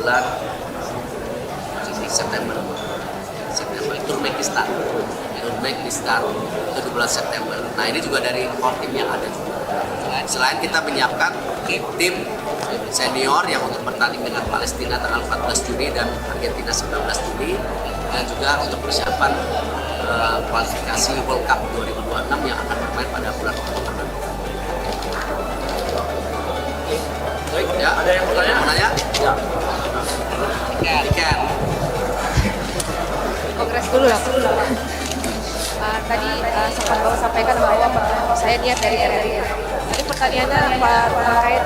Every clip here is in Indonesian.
bulan September Turkmenistan itu di bulan September. Nah ini juga dari core tim yang ada juga. Selain kita menyiapkan tim senior yang untuk bertanding dengan Palestina tanggal 14 Juni dan Argentina 19 Juni, dan juga untuk persiapan kualifikasi World Cup 2026 yang akan bermain pada bulan Oktober nanti. Baik, ya, ada yang mau nanya? Ya. Ikan. Kongres dulu lah. Tadi sempat Bapak sampaikan bahwa saya niat dari RRI. Tadi pertanyaannya terkait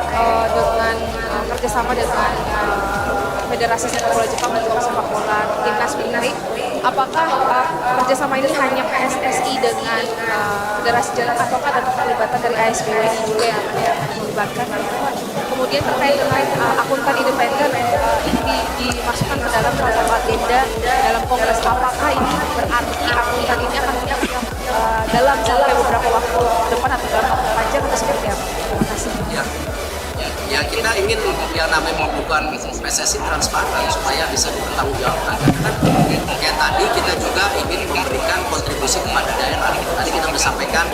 dengan kerjasama dengan Federasi Sepak Bola Jepang dan juga sepak bola timnas Pinari. Apakah kerjasama ini hanya PSSI dengan Federasi Jepang ataukah ada keterlibatan dari ASBWI juga yang akan dilibatkan? Kemudian terkait dengan akuntan independen ini dimasukkan ke dalam salah satu agenda dalam kongres. Apakah ini berarti akuntan ini akan dalam sampai beberapa waktu depan atau dalam waktu panjang atau seperti apa? Terima kasih. Ya kita ingin yang namanya membuka PSSI transparan supaya bisa dipertanggungjawabkan. Kayak tadi kita juga ingin memberikan kontribusi kepada daerah. Tadi kita sudah sampaikan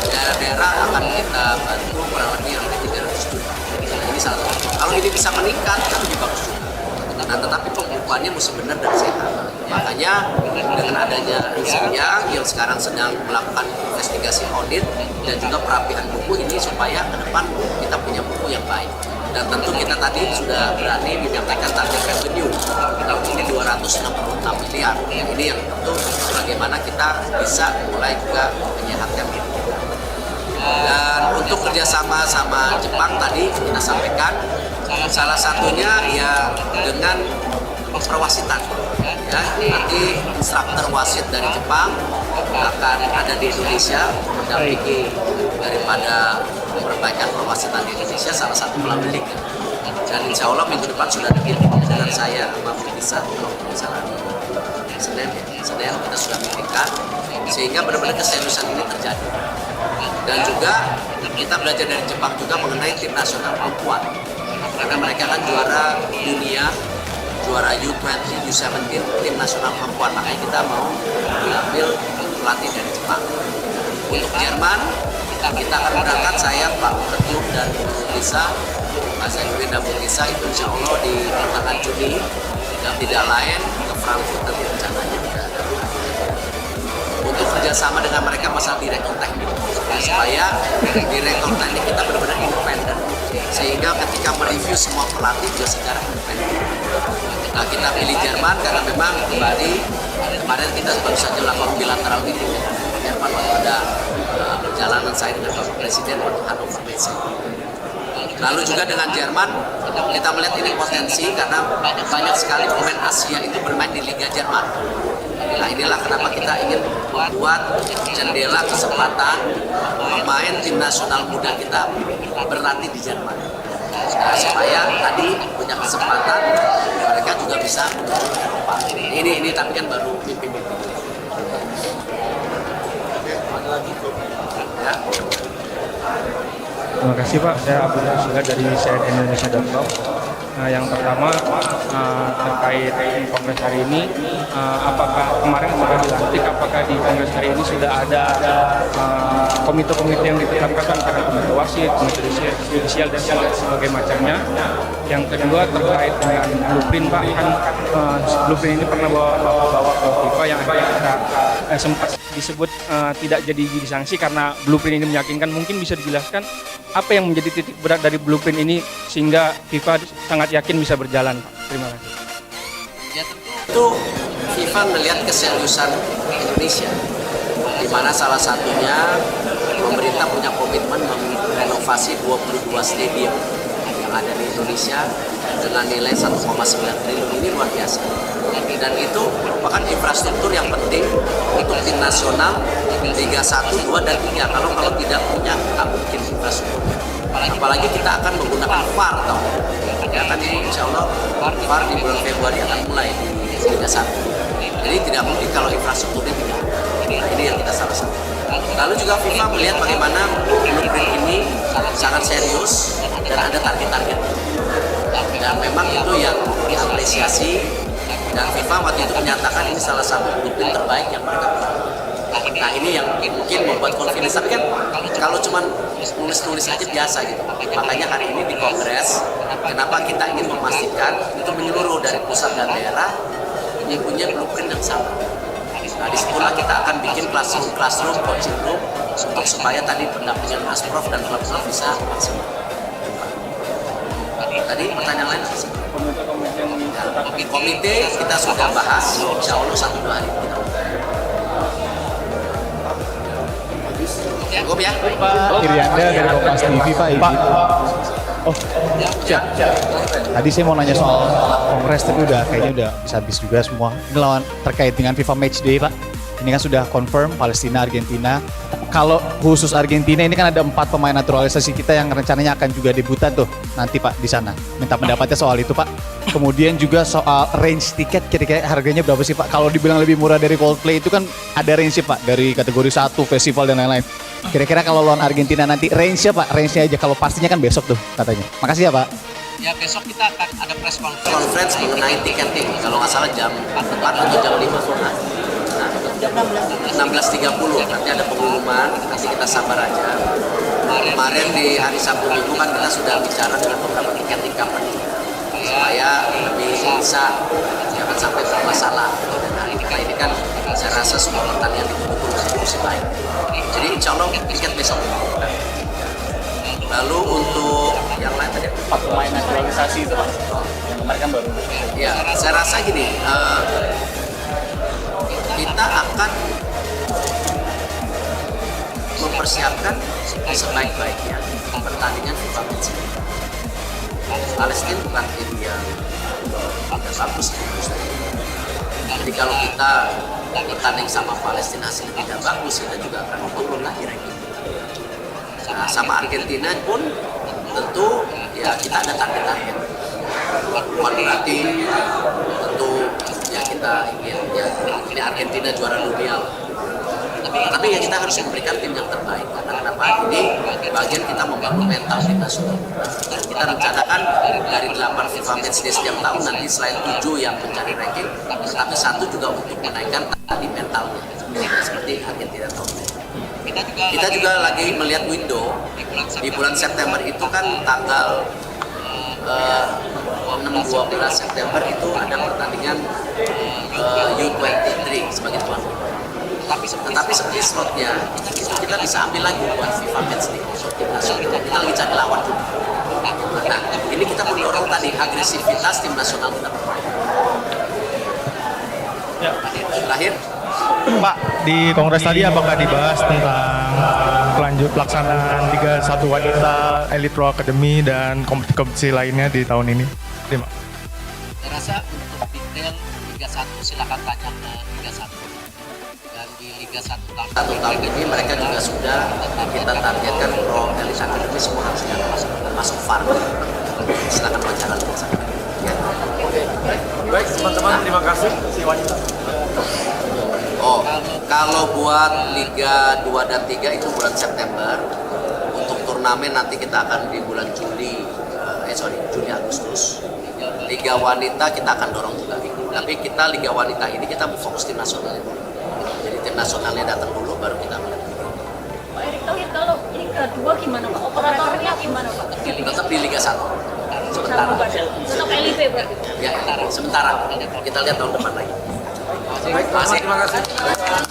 daerah-daerah akan kita bantu kurang lebih yang 300 juta. Ini salah satu. Kalau ini bisa meningkat, kan lebih bagus juga. Nah, tetapi pembukuannya mesti benar dan sehat. Makanya dengan adanya Sinyang yang sekarang sedang melakukan investigasi audit dan juga perapian buku ini supaya ke depan kita punya buku yang baik. Dan tentu kita tadi sudah berani menyampaikan target revenue tahun ini 266 miliar. Ini yang tentu bagaimana kita bisa mulai juga menyehatkan diri kita. Dan untuk kerjasama sama Jepang tadi kita sampaikan salah satunya ya dengan perwasitan. Ya, nanti instruktur wasit dari Jepang akan ada di Indonesia mendampingi daripada perbaikan perwasitan di Indonesia, salah satu melalui liga. Dan insya Allah minggu depan sudah ada meeting dengan saya sama Bisa kalau misalnya Senin kita sudah meetingkan sehingga benar-benar keseriusan ini terjadi. Dan juga kita belajar dari Jepang juga mengenai tim nasional perempuan, karena mereka kan juara dunia, juara U20, U17 tim nasional perempuan, makanya kita mau mengambil pelatih dari Jepang. Untuk Jerman kita akan berangkat, saya Pak Ketum dan Bisa, Mas Edwin dan Bisa itu insya Allah di pertengahan Juni, dan tidak lain ke Frankfurt nanti rencananya tidak ada. Untuk kerjasama dengan mereka masalah direktur teknik, supaya direktur teknik kita benar-benar independen, sehingga ketika mereview semua pelatih juga secara independen. Nah, kita pilih Jerman karena memang kemarin kita baru saja lakukan bilateral meeting dengan Jerman waktu ada perjalanan saya dengan Bapak Presiden waktu Hannover Messe. Lalu juga dengan Jerman kita melihat ini potensi karena banyak sekali pemain Asia itu bermain di Liga Jerman. Nah, inilah kenapa kita ingin membuat jendela kesempatan pemain tim nasional muda kita berlatih di Jerman. Nah, supaya tadi punya kesempatan mereka juga bisa menuju Eropa. Ini tapi kan baru mimpi-mimpi. Ya. Terima kasih Pak, saya Abdul Rasulullah dari cnnindonesia.com. Yang pertama terkait kongres hari ini, apakah kemarin sudah dilantik, apakah di kongres hari ini sudah ada komite-komite yang ditetapkan karena komite wasit, komite judisial dan sebagainya macamnya. Yang kedua terkait dengan blueprint Pak, kan blueprint ini pernah bawa ke FIFA yang akhirnya sempat disebut tidak jadi disanksi karena blueprint ini meyakinkan. Mungkin bisa dijelaskan apa yang menjadi titik berat dari blueprint ini sehingga FIFA sangat yakin bisa berjalan, Pak. Terima kasih. Ya tentu FIFA melihat keseriusan Indonesia, di mana salah satunya pemerintah punya komitmen merenovasi 22 stadium yang ada di Indonesia dengan nilai 1,9 triliun. Ini luar biasa. Dan itu merupakan infrastruktur yang penting untuk tim nasional Liga 1, 2, dan 3. Kalau tidak punya, nggak mungkin infrastruktur. Apalagi kita akan menggunakan VAR, toh. Ya kan ini insya Allah VAR di bulan Februari akan mulai di Liga 1. Jadi tidak mungkin kalau infrastrukturnya tidak. Nah, ini yang kita salah satu. Lalu juga FIFA melihat bagaimana blueprint ini sangat serius dan ada target-target. Dan memang itu yang diapresiasi, dan FIFA waktu itu menyatakan ini salah satu blueprint terbaik yang mereka punya. Nah ini yang mungkin membuat confidence, tapi kan kalau cuma nulis-nulis aja biasa gitu. Makanya hari ini di Kongres, kenapa kita ingin memastikan itu menyeluruh dari pusat dan daerah yang punya blueprint yang sama. Nah disitulah kita akan bikin classroom, coaching room, untuk supaya tadi pendampingan Asprof dan klub-klub bisa maksimal. Tadi pertanyaan lain apa sih? Komite kita sudah bahas, insya Allah 1-2 hari kita. Cukup ya? Irianda dari Kompas TV, Pak. Oh, siap. Tadi saya mau nanya soal Kongres, tapi kayaknya udah bisa habis juga semua. Ini lawan terkait dengan FIFA Matchday, Pak. Ini kan sudah confirm Palestina, Argentina. Kalau khusus Argentina ini kan ada 4 pemain naturalisasi kita yang rencananya akan juga debutan tuh nanti Pak di sana. Minta pendapatnya soal itu Pak. Kemudian juga soal range tiket kira-kira harganya berapa sih Pak? Kalau dibilang lebih murah dari Coldplay itu kan ada range Pak dari kategori 1, festival dan lain-lain. Kira-kira kalau lawan Argentina nanti range-nya Pak, range-nya aja, kalau pastinya kan besok tuh katanya. Makasih ya Pak. Ya besok kita akan ada press conference mengenai tiketing. Kalau nggak salah jam 4 atau jam 5 sore. Jam 16.30 nanti ada pengumuman, nanti kita sabar aja. Kemarin di hari Sabtu Minggu kan kita sudah bicara dengan beberapa ticketing company supaya lebih bisa jangan sampai bermasalah. Dan hari ini kan saya rasa semua pertandingan itu masih baik. Jadi insya Allah tiket besok. Lalu untuk yang lain tadi 4 pemain naturalisasi itu Pak. Yang kemarin kan baru. Ya, saya rasa gini, kita akan mempersiapkan sebaik-baiknya pertandingan FIFA Match. Palestina bukan tim yang bagus. Jadi kalau kita bertanding sama Palestina hasilnya tidak bagus, kita juga akan turun lagi ranking. Nah, sama Argentina pun tentu ya kita ada target-target. Bukan berarti tentu ya kita ingin ya ini Argentina juara dunia. Tapi ya kita harus memberikan tim yang terbaik. Karena kenapa? Ini bagian kita membangun mental tim nasional. Dan kita rencanakan dari 8 FIFA Matchday setiap tahun nanti selain 7 yang mencari ranking, tapi 1 juga untuk menaikkan tadi mentalnya. Seperti Argentina tahun ini. Kita juga lagi melihat window di bulan September itu kan tanggal 6-12 September itu ada pertandingan U23 sebagai tuan rumah. Tetapi seperti slotnya itu kita bisa ambil lagi buat FIFA Matchday. Kita lagi cari lawan. Nah, ini kita mendorong tadi agresivitas tim nasional kita bermain. Ya. Terakhir, Pak, di Kongres tadi apakah dibahas tentang pelaksanaan Liga 1 Wanita, Elite Pro Academy, dan kompetisi lainnya di tahun ini? Terima. saya rasa untuk detail Liga 1 silakan tanya ke Liga 1. Dan di Liga 1 tahun ini mereka juga sudah kita targetkan Pro Elite Academy semua harusnya masuk VAR. Silakan wawancara Liga 1. Ya. Baik teman-teman, terima kasih si wanita. Oh, kalau buat Liga 2 dan 3 itu bulan September. Untuk turnamen nanti kita akan di bulan Juli Agustus. Liga wanita kita akan dorong juga. Tapi kita Liga wanita ini kita fokus tim nasionalnya. Jadi tim nasionalnya datang dulu baru kita melihat. Pak Erick Thohir, kalau Liga 2 gimana Pak? Operatornya gimana Pak? Tetap di Liga 1. Sementara. Tetap LIB berarti? Ya, sementara. Kita lihat tahun depan lagi. Baik, terima kasih.